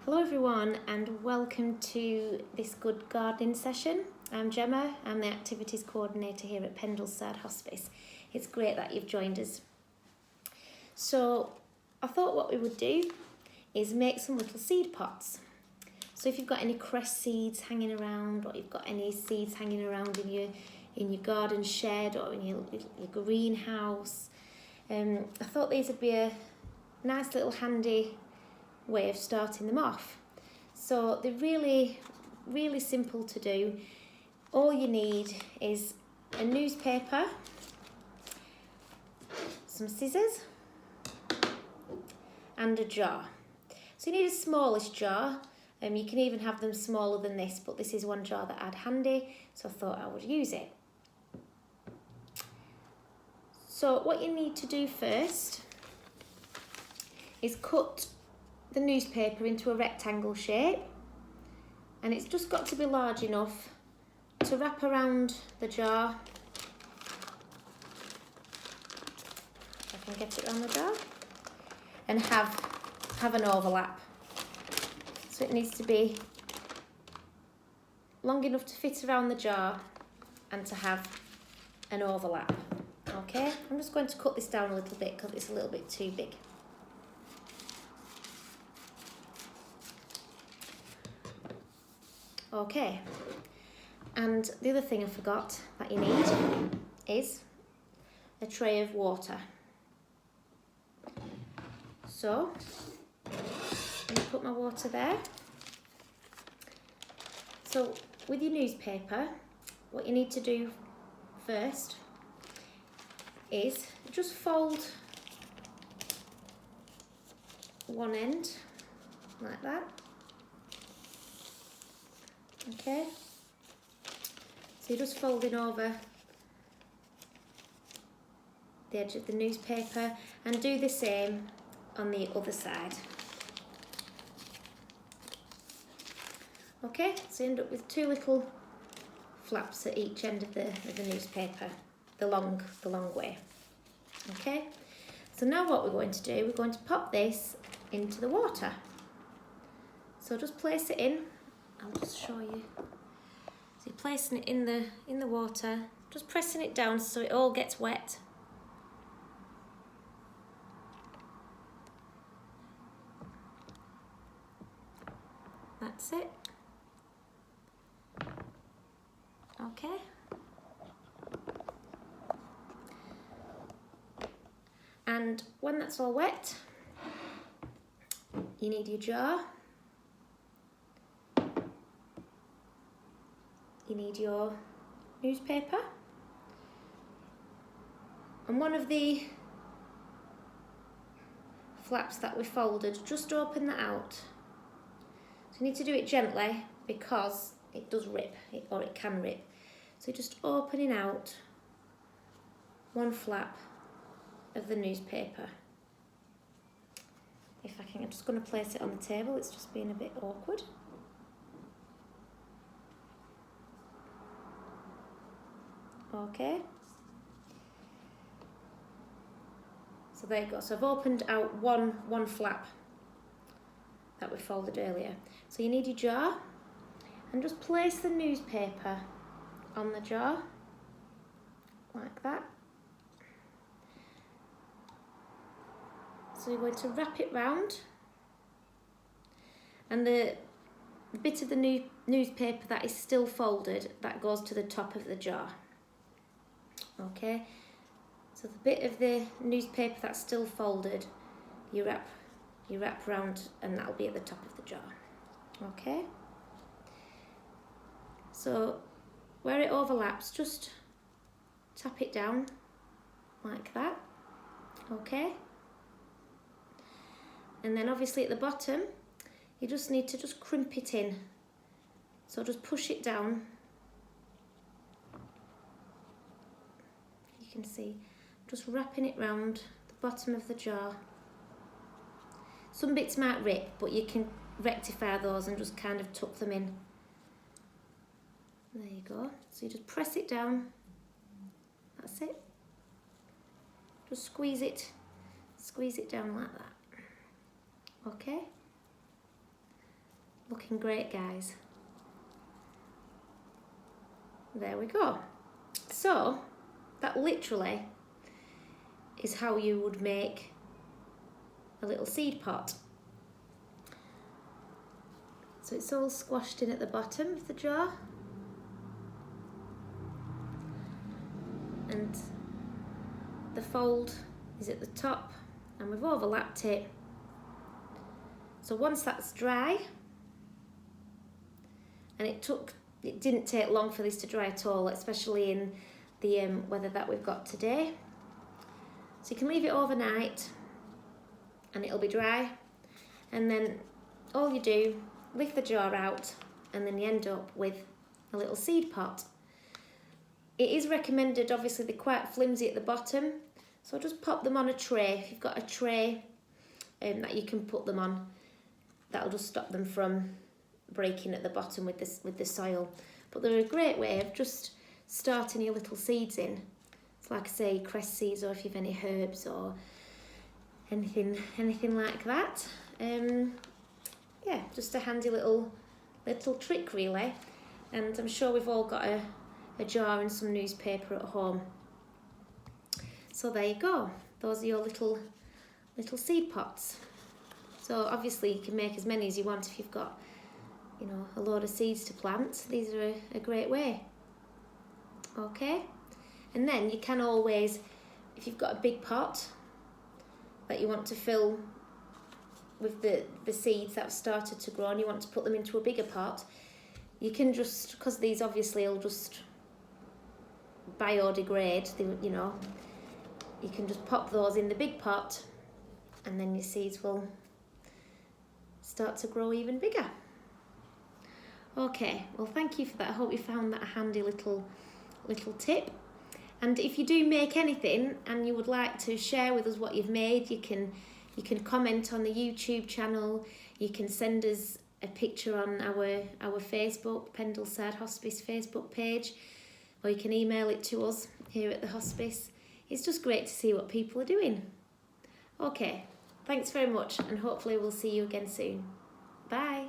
Hello everyone and welcome to this good gardening session. I'm Gemma, I'm the activities coordinator here at Pendleside Hospice. It's great that you've joined us. So I thought what we would do is make some little seed pots. So if you've got any cress seeds hanging around, or you've got any seeds hanging around in your garden shed or in your greenhouse, I thought these would be a nice little handy way of starting them off. So they're really simple to do. All you need is a newspaper, some scissors and a jar. So you need a smallish jar. You can even have them smaller than this, but this is one jar that I had handy, so I thought I would use it. So what you need to do first is cut the newspaper into a rectangle shape, and it's just got to be large enough to wrap around the jar. If I can get it around the jar, and have an overlap. So it needs to be long enough to fit around the jar and to have an overlap. Okay, I'm just going to cut this down a little bit because it's a little bit too big. Okay, and the other thing I forgot that you need is a tray of water. So, I'm going to put my water there. So, with your newspaper, what you need to do first is just fold one end like that. Okay, so you're just folding over the edge of the newspaper, and do the same on the other side. Okay, so you end up with two little flaps at each end of the newspaper, the long way. Okay, so now what we're going to do, we're going to pop this into the water. So just place it in. I'll just show you. So you're placing it in the water, just pressing it down so it all gets wet. That's it. Okay. And when that's all wet, you need your jar. You need your newspaper, and one of the flaps that we folded, just open that out. So you need to do it gently because it does rip, or it can rip. So just opening out one flap of the newspaper. If I can, I'm just going to place it on the table, it's just being a bit awkward. Okay, so there you go. So I've opened out one flap that we folded earlier. So you need your jar, and just place the newspaper on the jar like that. So you're going to wrap it round, and the bit of the newspaper that is still folded, that goes to the top of the jar. Okay, so the bit of the newspaper that's still folded, you wrap round, and that'll be at the top of the jar. Okay, so where it overlaps, just tap it down like that. Okay, and then obviously at the bottom you just need to just crimp it in, so just push it down. You can see, just wrapping it round the bottom of the jar. Some bits might rip, but you can rectify those and just kind of tuck them in. There you go. So you just press it down. That's it. Just squeeze it down like that. Okay. Looking great, guys. There we go. So that literally is how you would make a little seed pot. So it's all squashed in at the bottom of the jar. And the fold is at the top, and we've overlapped it. So once that's dry, and it didn't take long for this to dry at all, especially in the weather that we've got today. So you can leave it overnight and it'll be dry, and then all you do, lift the jar out, and then you end up with a little seed pot. It is recommended, obviously they're quite flimsy at the bottom, so just pop them on a tray. If you've got a tray that you can put them on, that'll just stop them from breaking at the bottom with the soil. But they're a great way of just starting your little seeds in. It's like I say, cress seeds, or if you've any herbs or anything like that. Yeah, just a handy little trick really. And I'm sure we've all got a jar and some newspaper at home. So there you go. Those are your little seed pots. So obviously you can make as many as you want if you've got, you know, a load of seeds to plant. These are a great way. Okay, and then you can always, if you've got a big pot that you want to fill with the seeds that have started to grow and you want to put them into a bigger pot, you can just, because these obviously will just biodegrade, you know, you can just pop those in the big pot and then your seeds will start to grow even bigger. Okay, well thank you for that. I hope you found that a handy little tip. And if you do make anything and you would like to share with us what you've made, you can comment on the YouTube channel, you can send us a picture on our Facebook, Pendleside Hospice Facebook page, or you can email it to us here at the hospice. It's just great to see what people are doing. Okay, thanks very much, and hopefully we'll see you again soon. Bye.